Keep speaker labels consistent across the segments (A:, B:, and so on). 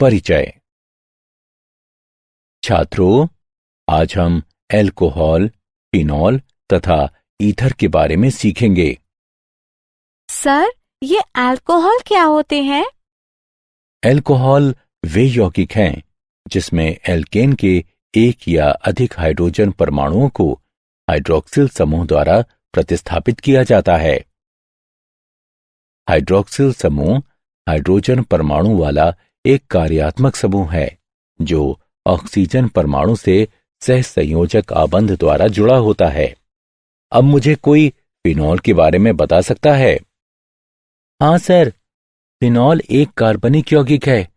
A: परिचय। छात्रों, आज हम अल्कोहल, फिनॉल तथा ईथर के बारे में सीखेंगे।
B: सर, ये अल्कोहल क्या होते हैं?
A: अल्कोहल वे यौगिक हैं जिसमें एल्केन के एक या अधिक हाइड्रोजन परमाणुओं को हाइड्रॉक्सिल समूह द्वारा प्रतिस्थापित किया जाता है। हाइड्रॉक्सिल समूह हाइड्रोजन परमाणु वाला एक कार्यात्मक समूह है जो ऑक्सीजन परमाणु से सहसंयोजक आबंध द्वारा जुड़ा होता है। अब मुझे कोई फिनॉल के बारे में बता सकता है? हाँ सर, फिनॉल एक कार्बनिक यौगिक है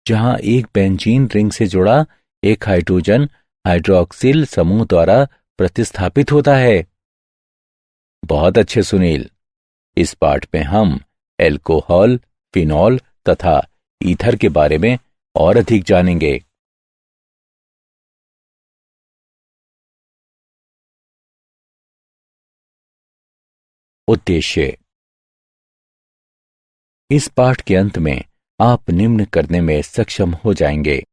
A: जहां एक बेंजीन रिंग से जुड़ा एक हाइड्रोजन हाइड्रॉक्सिल समूह द्वारा प्रतिस्थापित होता है। बहुत अच्छे सुनील, इस पाठ में हम अल्कोहल, फिनॉल तथा ईथर के बारे में और अधिक जानेंगे। उद्देश्य। इस पाठ के अंत में आप निम्न करने में सक्षम हो जाएंगे: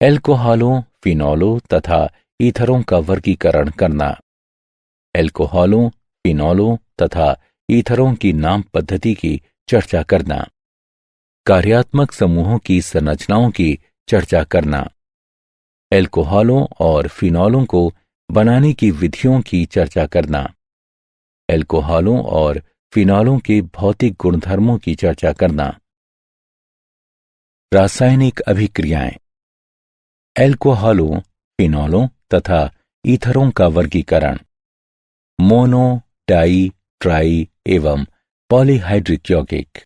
A: अल्कोहलों, फिनॉलों तथा ईथरों का वर्गीकरण करना, अल्कोहलों, फिनॉलों तथा ईथरों की नाम पद्धति की चर्चा करना, कार्यात्मक समूहों की संरचनाओं की चर्चा करना, अल्कोहलों और फिनॉलों को बनाने की विधियों की चर्चा करना, अल्कोहलों और फिनॉलों के भौतिक गुणधर्मों की चर्चा करना। रासायनिक अभिक्रियाएं। अल्कोहलों, फिनॉलों तथा ईथरों का वर्गीकरण। मोनो, डाई, ट्राई एवं पॉलीहाइड्रिक यौगिक।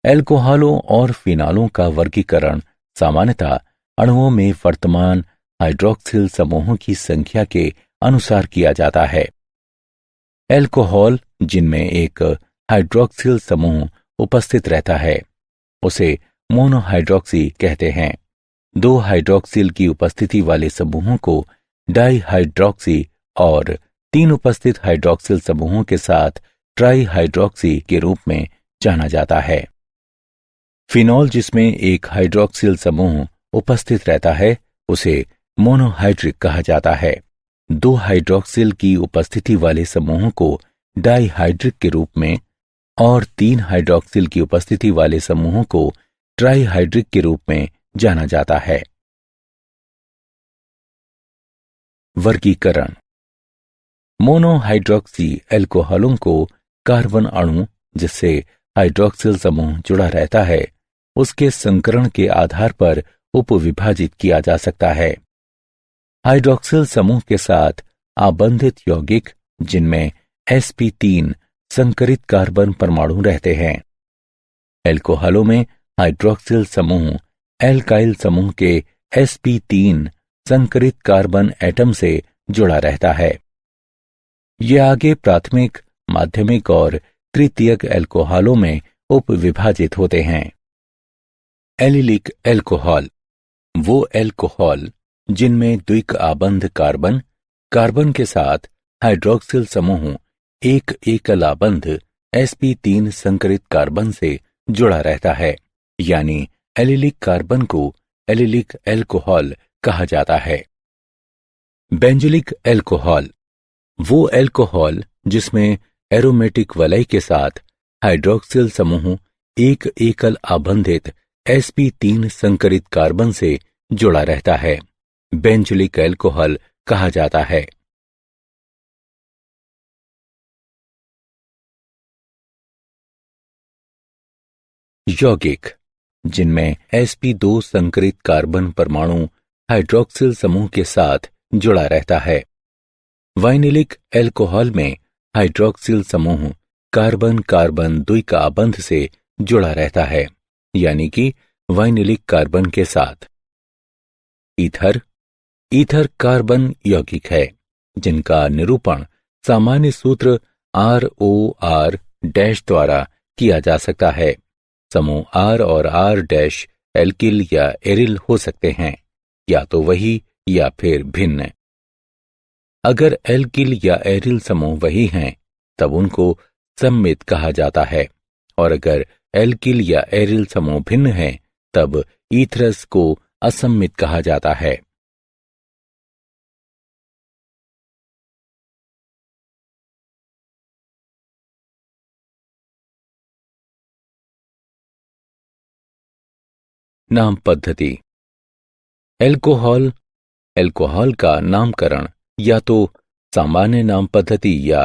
A: अल्कोहलों और फिनॉलों का वर्गीकरण सामान्यतः अणुओं में वर्तमान हाइड्रॉक्सिल समूहों की संख्या के अनुसार किया जाता है। अल्कोहल जिनमें एक हाइड्रॉक्सिल समूह उपस्थित रहता है उसे मोनोहाइड्रॉक्सी कहते हैं। दो हाइड्रॉक्सिल की उपस्थिति वाले समूहों को डाईहाइड्रॉक्सी और तीन उपस्थित हाइड्रॉक्सिल समूहों के साथ ट्राईहाइड्रॉक्सी के रूप में जाना जाता है। फिनॉल जिसमें एक हाइड्रॉक्सिल समूह उपस्थित रहता है उसे मोनोहाइड्रिक कहा जाता है। दो हाइड्रॉक्सिल की उपस्थिति वाले समूहों को डाईहाइड्रिक के रूप में और तीन हाइड्रॉक्सिल की उपस्थिति वाले समूहों को ट्राईहाइड्रिक के रूप में जाना जाता है। वर्गीकरण। मोनोहाइड्रॉक्सी अल्कोहलों को कार्बन अणु जिससे हाइड्रॉक्सिल समूह जुड़ा रहता है उसके संकरण के आधार पर उपविभाजित किया जा सकता है। हाइड्रॉक्सिल समूह के साथ आबंधित यौगिक जिनमें sp3 संकरित कार्बन परमाणु रहते हैं। अल्कोहलों में हाइड्रॉक्सिल समूह एल्काइल समूह के sp3 संकरित कार्बन एटम से जुड़ा रहता है। यह आगे प्राथमिक, माध्यमिक और तृतीयक अल्कोहलों में उपविभाजित होते हैं। एलिलिक अल्कोहल वो अल्कोहल जिनमें द्विक आबंध कार्बन, कार्बन के साथ हाइड्रॉक्सिल समूह एक एकल आबंध sp3 संकरित कार्बन से जुड़ा रहता है, यानी एलिलिक कार्बन को एलिलिक अल्कोहल कहा जाता है। बेंजोइक अल्कोहल वो अल्कोहल जिसमें एरोमेटिक वलय के साथ हाइड्रॉक्सिल समूह एक एकल आबंधित sp3 संकरित कार्बन से जुड़ा रहता है, बेंजोइक अल्कोहल कहा जाता है। यौगिक जिनमें sp2 संकरित कार्बन परमाणु हाइड्रॉक्सिल समूह के साथ जुड़ा रहता है। वाइनिलिक अल्कोहल में हाइड्रॉक्सिल समूह कार्बन कार्बन द्विक आबंध से जुड़ा रहता है, यानी कि वाइनिलिक कार्बन के साथ। ईथर कार्बन यौगिक है जिनका निरूपण सामान्य सूत्र ROR- द्वारा किया जा सकता है। समूह R और R- एल्किल या एरिल हो सकते हैं, या तो वही या फिर भिन्न। अगर एल्किल या एरिल समूह वही हैं तब उनको सममित कहा जाता है, और अगर एल्किल या एरिल समूह भिन्न हैं तब ईथरस को असम्मित कहा जाता है। नाम पद्धति। अल्कोहल का नामकरण या तो सामान्य नाम पद्धति या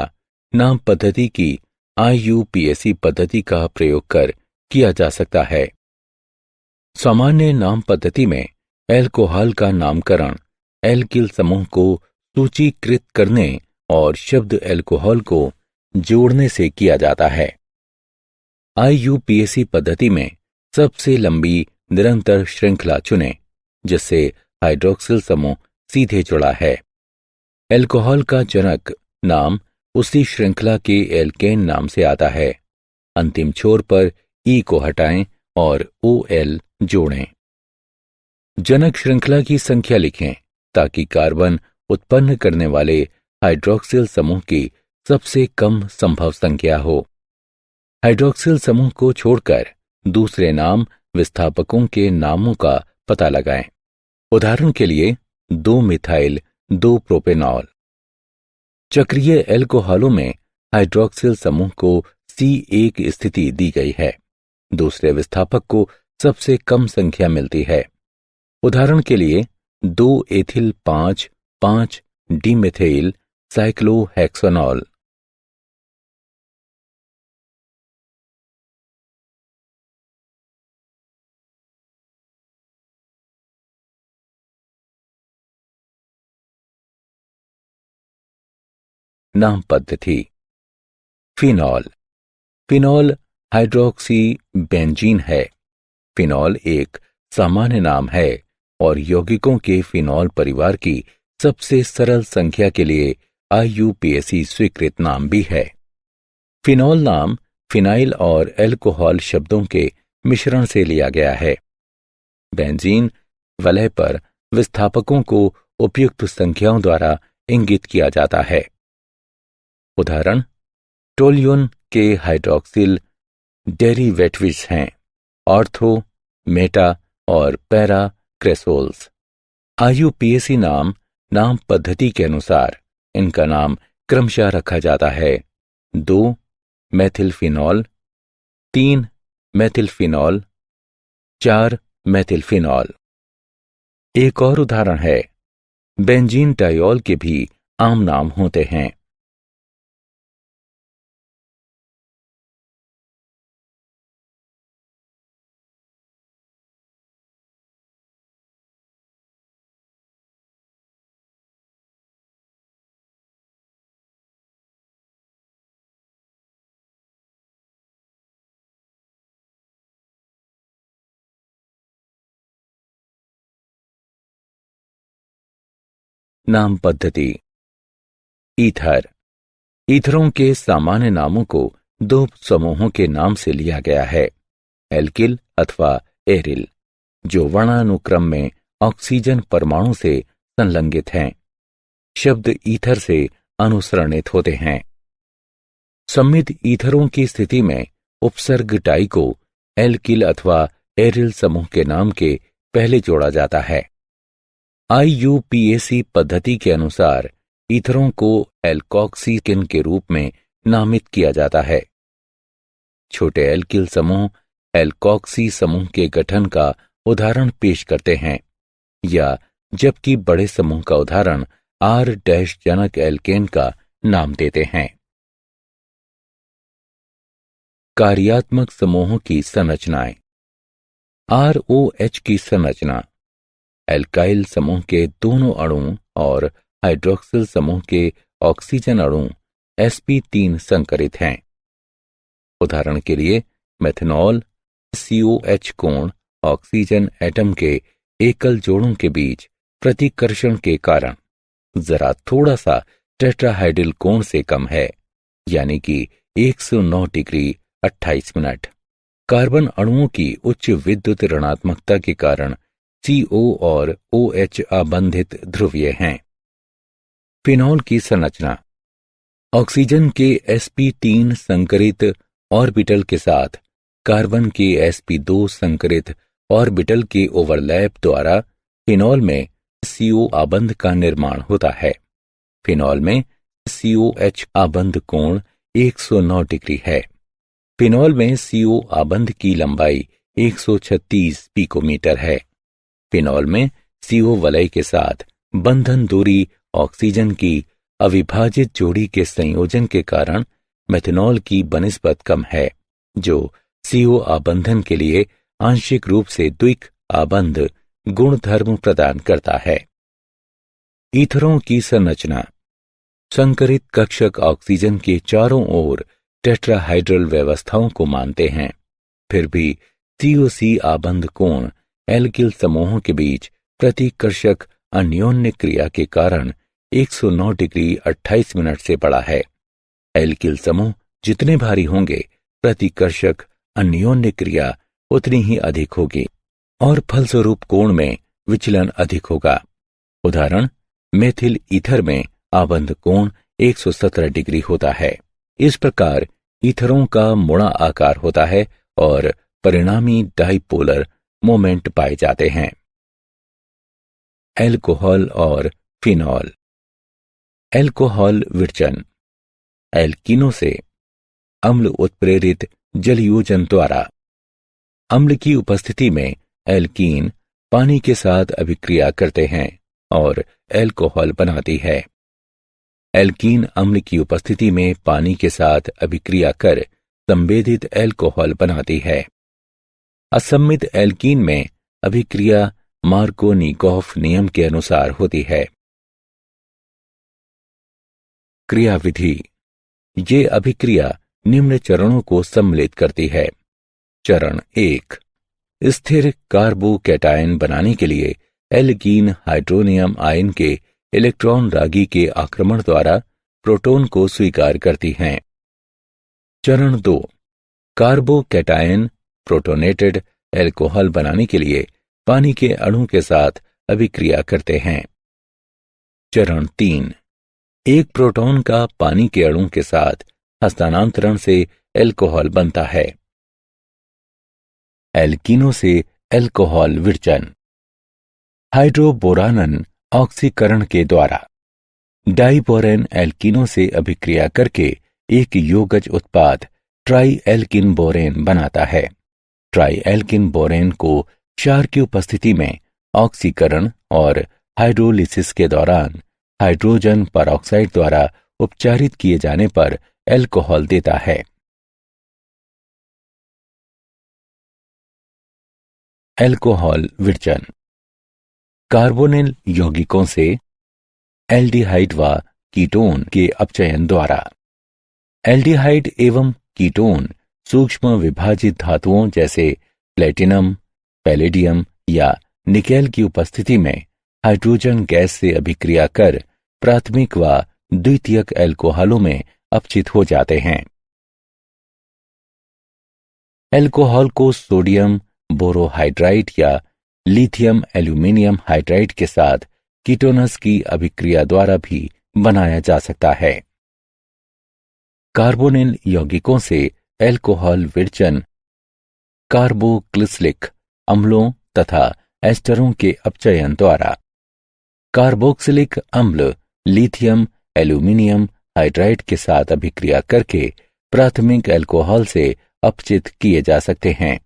A: नाम पद्धति की IUPAC पद्धति का प्रयोग कर किया जा सकता है। सामान्य नाम पद्धति में अल्कोहल का नामकरण एल्किल समूह को सूचीकृत करने और शब्द अल्कोहल को जोड़ने से किया जाता है। IUPAC पद्धति में सबसे लंबी निरंतर श्रृंखला चुनें जिससे हाइड्रोक्सिल समूह सीधे जुड़ा है। अल्कोहल का जनक नाम उसी श्रृंखला के एल्केन नाम से आता है। अंतिम छोर पर E को हटाएं और OL जोड़ें। जनक श्रृंखला की संख्या लिखें ताकि कार्बन उत्पन्न करने वाले हाइड्रोक्सिल समूह की सबसे कम संभव संख्या हो। हाइड्रोक्सिल समूह को छोड़कर दूसरे नाम विस्थापकों के नामों का पता लगाएं। उदाहरण के लिए 2 मिथाइल 2 प्रोपेनॉल। चक्रीय अल्कोहलों में हाइड्रोक्सिल समूह को C1 स्थिति दी गई है। दूसरे विस्थापक को सबसे कम संख्या मिलती है। उदाहरण के लिए 2 एथिल 5 डिमेथिल साइक्लोहेक्सोनॉल। नाम पद्धति। फिनॉल हाइड्रोक्सी बेंजीन है। फिनॉल एक सामान्य नाम है और यौगिकों के फिनॉल परिवार की सबसे सरल संख्या के लिए IUPAC स्वीकृत नाम भी है। फिनॉल नाम फिनाइल और अल्कोहल शब्दों के मिश्रण से लिया गया है। बेंजीन वलय पर विस्थापकों को उपयुक्त संख्याओं द्वारा इंगित किया जाता है। उदाहरण टोल्यून के हाइड्रोक्सिल डेरिवेटिव्स हैं ऑर्थो, मेटा और पैरा क्रेसोल्स। IUPAC नाम पद्धति के अनुसार इनका नाम क्रमशः रखा जाता है। 2 मेथिलफिनॉल, 3 मेथिलफिनॉल, 4 मेथिलफिनॉल। एक और उदाहरण है बेंजीन टायोल के भी आम नाम होते हैं। नाम पद्धति। ईथरों के सामान्य नामों को 2 समूहों के नाम से लिया गया है, एल्किल अथवा एरिल, जो वर्णानुक्रम में ऑक्सीजन परमाणु से संलग्नित हैं। शब्द ईथर से अनुसरणित होते हैं। सम्मित ईथरों की स्थिति में उपसर्ग टाई को एल्किल अथवा एरिल समूह के नाम के पहले जोड़ा जाता है। IUPAC पद्धति के अनुसार ईथरों को एल्कोक्सिकिन के रूप में नामित किया जाता है। छोटे एल्किल समूह एल्कोक्सी समूह के गठन का उदाहरण पेश करते हैं, या जबकि बड़े समूह का उदाहरण R- जनक एल्केन का नाम देते हैं। कार्यात्मक समूहों की संरचनाएं। ROH की संरचना एल्काइल समूह के दोनों अणु और हाइड्रोक्सिल समूह के ऑक्सीजन अणु sp3 संकरित हैं। उदाहरण के लिए मेथनॉल COH कोण ऑक्सीजन एटम के एकल जोड़ों के बीच प्रतिकर्षण के कारण जरा थोड़ा सा टेट्राहाइड्रल कोण से कम है, यानी कि 109 डिग्री 28 मिनट। कार्बन अणुओं की उच्च विद्युत ऋणात्मकता के कारण CO और OH आबंधित ध्रुवीय हैं। फिनॉल की संरचना ऑक्सीजन के sp3 संकरित ऑर्बिटल के साथ कार्बन के sp2 संकरित ऑर्बिटल के ओवरलैप द्वारा फिनॉल में CO आबंध का निर्माण होता है। फिनॉल में COH आबंध कोण 109 डिग्री है। फिनॉल में CO आबंध की लंबाई 136 पिकोमीटर है। फिनॉल में CO वलय के साथ बंधन दूरी ऑक्सीजन की अविभाजित जोड़ी के संयोजन के कारण मेथनॉल की बनिस्बत कम है, जो CO आबंधन के लिए आंशिक रूप से द्विक आबंध गुणधर्म प्रदान करता है। ईथरों की संरचना। संकरित कक्षक ऑक्सीजन के चारों ओर टेट्राहाइड्रल व्यवस्थाओं को मानते हैं, फिर भी COC आबंध कोण एल्किल समूहों के बीच प्रतिकर्षक अन्योन्य क्रिया के कारण 109 डिग्री 28 मिनट से बड़ा है। एल्किल समूह जितने भारी होंगे, प्रतिकर्षक अन्योन्य क्रिया उतनी ही अधिक होगी और फलस्वरूप कोण में विचलन अधिक होगा। उदाहरण, मेथिल ईथर में आबंध कोण 117 डिग्री होता है। इस प्रकार ईथरों का मुड़ा आकार होता है और परिणामी डाइपोलर मोमेंट पाए जाते हैं। एल्कोहल और फिनॉल। एल्कोहल विरचन। एल्कीनों से अम्ल उत्प्रेरित जलयोजन द्वारा अम्ल की उपस्थिति में एल्कीन पानी के साथ अभिक्रिया करते हैं और एल्कोहल बनाती है। एल्कीन अम्ल की उपस्थिति में पानी के साथ अभिक्रिया कर संवेदित एल्कोहल बनाती है। असम्मित एल्कीन में अभिक्रिया मार्कोनिकोफ नियम के अनुसार होती है। क्रियाविधि। ये अभिक्रिया निम्न चरणों को सम्मिलित करती है। चरण 1, स्थिर कार्बोकैटायन बनाने के लिए एल्कीन हाइड्रोनियम आयन के इलेक्ट्रॉन रागी के आक्रमण द्वारा प्रोटॉन को स्वीकार करती हैं। चरण 2, कार्बोकैटायन प्रोटोनेटेड एल्कोहल बनाने के लिए पानी के अणु के साथ अभिक्रिया करते हैं। चरण 3, एक प्रोटॉन का पानी के अणु के साथ हस्तांतरण से एल्कोहल बनता है। एल्कीनों से एल्कोहल विरचन। हाइड्रोबोरानन ऑक्सीकरण के द्वारा डाइबोरेन एल्कीनों से अभिक्रिया करके एक योगज उत्पाद ट्राई एल्किन बोरेन बनाता है। ट्राई एल्किन बोरेन को क्षार की उपस्थिति में ऑक्सीकरण और हाइड्रोलिसिस के दौरान हाइड्रोजन परऑक्साइड द्वारा उपचारित किए जाने पर एल्कोहल देता है। एल्कोहल विरचन। कार्बोनिल यौगिकों से एल्डिहाइड व कीटोन के अपचयन द्वारा। एल्डिहाइड एवं कीटोन सूक्ष्म विभाजित धातुओं जैसे प्लेटिनम, पैलेडियम या निकेल की उपस्थिति में हाइड्रोजन गैस से अभिक्रिया कर प्राथमिक व द्वितीयक एल्कोहलों में अपचित हो जाते हैं। एल्कोहल को सोडियम बोरोहाइड्राइड या लिथियम एल्यूमिनियम हाइड्राइड के साथ कीटोनस की अभिक्रिया द्वारा भी बनाया जा सकता है। कार्बोनिल यौगिकों से एल्कोहल विरचन कार्बोक्सिलिक अम्लों तथा एस्टरों के अपचयन द्वारा। कार्बोक्सिलिक अम्ल लिथियम एल्यूमिनियम हाइड्राइड के साथ अभिक्रिया करके प्राथमिक एल्कोहल से अपचित किए जा सकते हैं।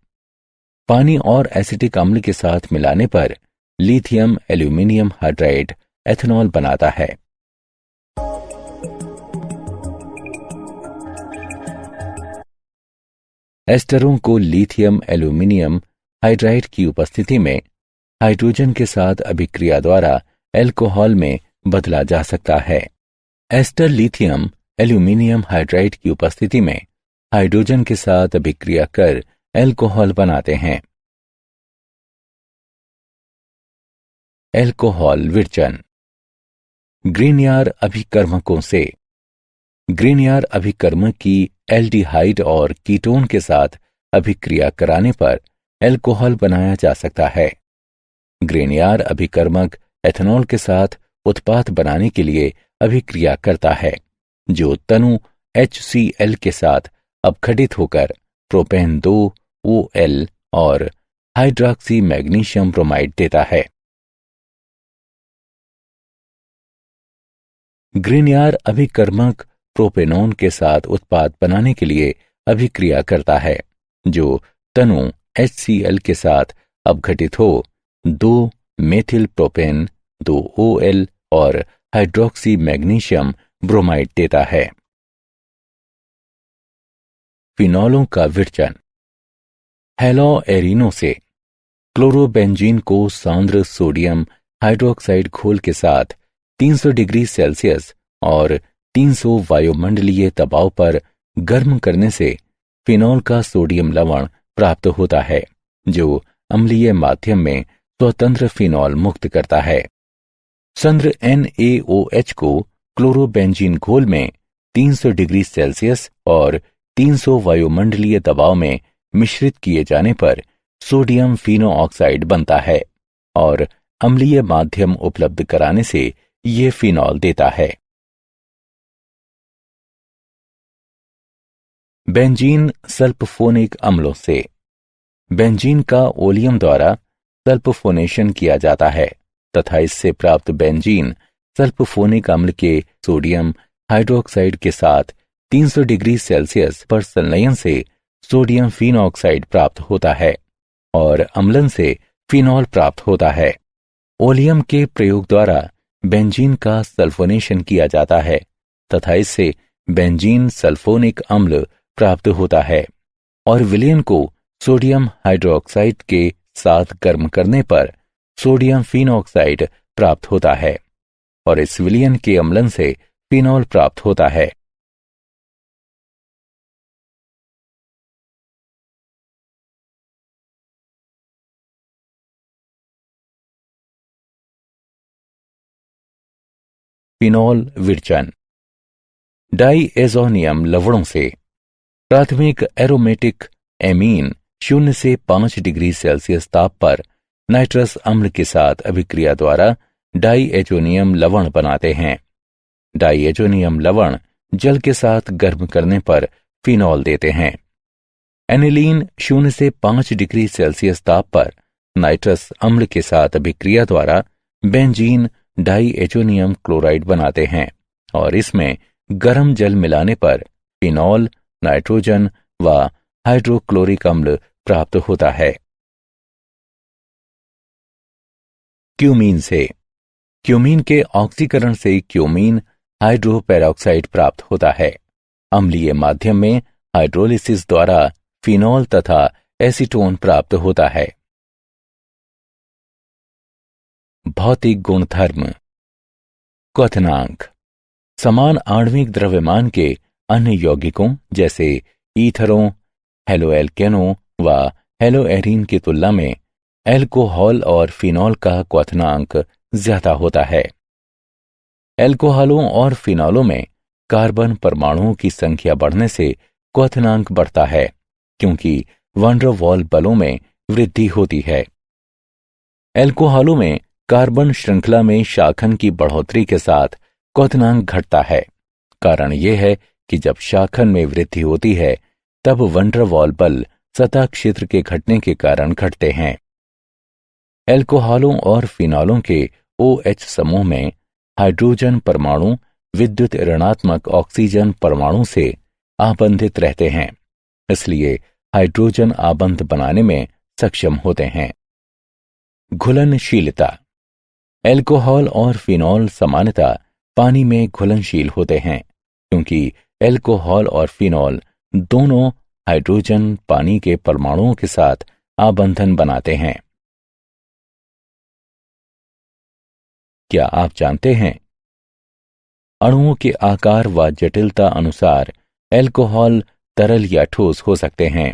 A: पानी और एसिटिक अम्ल के साथ मिलाने पर लिथियम एल्यूमिनियम हाइड्राइड एथेनॉल बनाता है। एस्टरों को लिथियम एल्यूमिनियम हाइड्राइड की उपस्थिति में हाइड्रोजन के साथ अभिक्रिया द्वारा एल्कोहल में बदला जा सकता है। एस्टर लिथियम एल्यूमिनियम हाइड्राइड की उपस्थिति में हाइड्रोजन के साथ अभिक्रिया कर एल्कोहल बनाते हैं। एल्कोहल विरचन ग्रीनियर अभिकर्मकों से। ग्रीनियर अभिकर्मक की एल्डिहाइड और कीटोन के साथ अभिक्रिया कराने पर एल्कोहल बनाया जा सकता है। ग्रीनियर अभिकर्मक एथेनॉल के साथ उत्पाद बनाने के लिए अभिक्रिया करता है, जो तनु HCl के साथ अपघटित होकर प्रोपेन 2 OL और हाइड्रॉक्सी मैग्नीशियम ब्रोमाइड देता है। ग्रिनियार अभिकर्मक प्रोपेनोन के साथ उत्पाद बनाने के लिए अभिक्रिया करता है, जो तनु HCl के साथ अपघटित हो 2 मेथिल प्रोपेन, 2 OL और हाइड्रॉक्सी मैग्नीशियम ब्रोमाइड देता है। फिनॉलों का विरचन। हेलोएरिनो से क्लोरोबेंजीन को सांद्र सोडियम हाइड्रोक्साइड घोल के साथ 300 डिग्री सेल्सियस और 300 वायुमंडलीय दबाव पर गर्म करने से फिनॉल का सोडियम लवण प्राप्त होता है, जो अम्लीय माध्यम में स्वतंत्र फिनॉल मुक्त करता है। सांद्र NaOH को क्लोरोबेंजीन घोल में 300 डिग्री सेल्सियस और 300 वायुमंडलीय दबाव में मिश्रित किए जाने पर सोडियम फिनोऑक्साइड बनता है और अम्लीय माध्यम उपलब्ध कराने से ये फिनॉल देता है। बेंजीन सल्फोनिक अम्लों से बेंजीन का ओलियम द्वारा सल्फोनेशन किया जाता है तथा इससे प्राप्त बेंजीन सल्फोनिक अम्ल के सोडियम हाइड्रोक्साइड के साथ 300 डिग्री सेल्सियस पर संलयन से सोडियम फिनॉक्साइड प्राप्त होता है और अम्लन से फिनॉल प्राप्त होता है। ओलियम के प्रयोग द्वारा बेंजीन का सल्फोनेशन किया जाता है तथा इससे बेंजीन सल्फोनिक अम्ल प्राप्त होता है और विलयन को सोडियम हाइड्रोक्साइड के साथ गर्म करने पर सोडियम फिनॉक्साइड प्राप्त होता है और इस विलयन के अम्लन से फिनॉल प्राप्त होता है। फिनॉल विरचन। डाईएजोनियम लवणों से प्राथमिक एरोमेटिक एमीन 0 से 5 डिग्री सेल्सियस ताप पर नाइट्रस अम्ल के साथ अभिक्रिया द्वारा डाईएजोनियम लवण बनाते हैं। डाईएजोनियम लवण जल के साथ गर्म करने पर फिनॉल देते हैं। एनिलीन 0 से 5 डिग्री सेल्सियस ताप पर नाइट्रस अम्ल के साथ अभिक्रिया द्वारा बेंजीन डाईएजोनियम क्लोराइड बनाते हैं और इसमें गर्म जल मिलाने पर फिनॉल, नाइट्रोजन व हाइड्रोक्लोरिक अम्ल प्राप्त होता है। क्यूमीन से क्यूमीन के ऑक्सीकरण से क्यूमीन हाइड्रोपेरोक्साइड प्राप्त होता है। अम्लीय माध्यम में हाइड्रोलिसिस द्वारा फिनॉल तथा एसीटोन प्राप्त होता है। भौतिक गुणधर्म। क्वथनांक। समान आणविक द्रव्यमान के अन्य यौगिकों जैसे ईथरों, हेलोएल्केनों व हेलोएरीन की तुलना में एल्कोहल और फिनॉल का क्वथनांक ज्यादा होता है। एल्कोहलों और फिनॉलों में कार्बन परमाणुओं की संख्या बढ़ने से क्वथनांक बढ़ता है, क्योंकि वैन डर वाल बलों में वृद्धि होती है। एल्कोहलों में कार्बन श्रृंखला में शाखन की बढ़ोतरी के साथ क्वथनांक घटता है। कारण यह है कि जब शाखन में वृद्धि होती है तब वैन डर वाल बल सतह क्षेत्र के घटने के कारण घटते हैं। एल्कोहलों और फिनॉलों के OH समूह में हाइड्रोजन परमाणु विद्युत ऋणात्मक ऑक्सीजन परमाणु से आबंधित रहते हैं, इसलिए हाइड्रोजन आबंध बनाने में सक्षम होते हैं। घुलनशीलता। एल्कोहल और फिनॉल सामान्यतः पानी में घुलनशील होते हैं, क्योंकि एल्कोहल और फिनॉल दोनों हाइड्रोजन पानी के परमाणुओं के साथ आबंधन बनाते हैं। क्या आप जानते हैं अणुओं के आकार व जटिलता अनुसार एल्कोहल तरल या ठोस हो सकते हैं।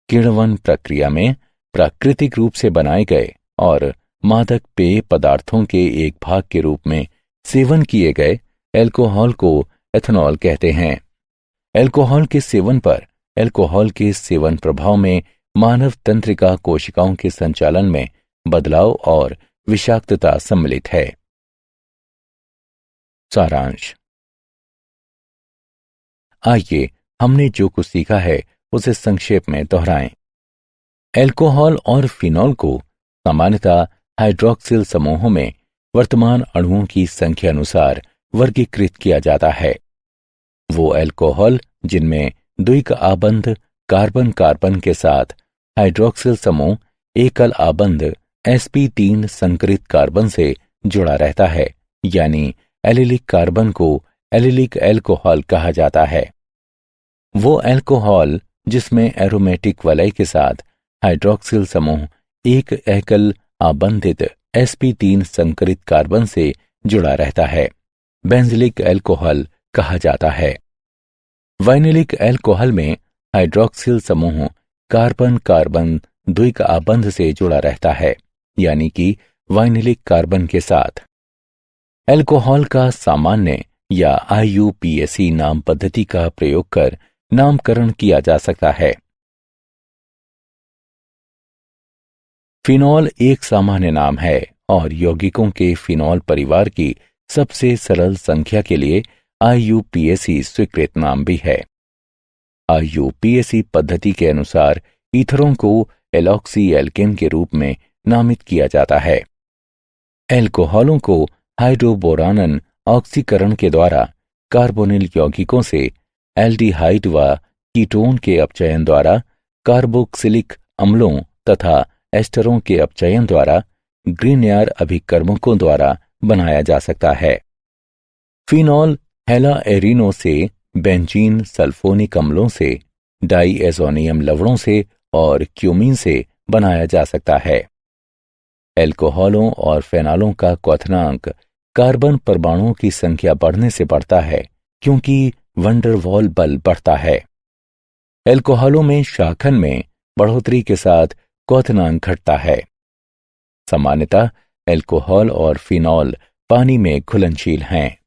A: किण्वन प्रक्रिया में प्राकृतिक रूप से बनाए गए और मादक पेय पदार्थों के एक भाग के रूप में सेवन किए गए एल्कोहल को एथनॉल कहते हैं। एल्कोहल के सेवन पर एल्कोहल के सेवन प्रभाव में मानव तंत्रिका कोशिकाओं के संचालन में बदलाव और विषाक्तता सम्मिलित है। सारांश। आइए हमने जो कुछ सीखा है उसे संक्षेप में दोहराएं। एल्कोहल और फिनॉल को सामान्यतः हाइड्रॉक्सिल समूहों में वर्तमान अणुओं की संख्या अनुसार वर्गीकृत किया जाता है। वो एल्कोहल जिनमें द्विक आबंध कार्बन कार्बन के साथ हाइड्रॉक्सिल समूह एकल आबंध sp3 संकरित कार्बन से जुड़ा रहता है, यानी एलिलिक कार्बन को एलिलिक एल्कोहल कहा जाता है। वो एल्कोहल जिसमें एरोमेटिक वलय के साथ हाइड्रॉक्सिल समूह एक एकल आबंधित sp3 संकरित कार्बन से जुड़ा रहता है, बेंजिलिक एल्कोहल कहा जाता है। वाइनिलिक एल्कोहल में हाइड्रॉक्सिल समूह कार्बन कार्बन द्विक आबंध से जुड़ा रहता है, यानी कि वाइनिलिक कार्बन के साथ। एल्कोहल का सामान्य या IUPAC नाम पद्धति का प्रयोग कर नामकरण किया जा सकता है। फिनॉल एक सामान्य नाम है और यौगिकों के फिनॉल परिवार की सबसे सरल संख्या के लिए IUPAC स्वीकृत नाम भी है। IUPAC पद्धति के अनुसार ईथरों को एलॉक्सी एल्केन के रूप में नामित किया जाता है। एल्कोहलों को हाइड्रोबोरानन ऑक्सीकरण के द्वारा कार्बोनिल यौगिकों से एल्डिहाइड व कीटोन के अपचयन द्वारा कार्बोक्सिलिक अम्लों तथा एस्टरों के अपचयन द्वारा ग्रीनयार अभिकर्मकों द्वारा बनाया जा सकता है। फिनॉल हेलाएरिनो से, बेंजीन सल्फोनिक अम्लों से, डाईएजोनियम लवणों से और क्यूमीन से बनाया जा सकता है। एल्कोहलों और फेनॉलों का क्वथनांक कार्बन परमाणुओं की संख्या बढ़ने से बढ़ता है, क्योंकि वंडरवॉल बल बढ़ता है। एल्कोहलों में शाखन में बढ़ोतरी के साथ क्वथनांक घटता है। सामान्यतः एल्कोहल और फिनॉल पानी में घुलनशील हैं।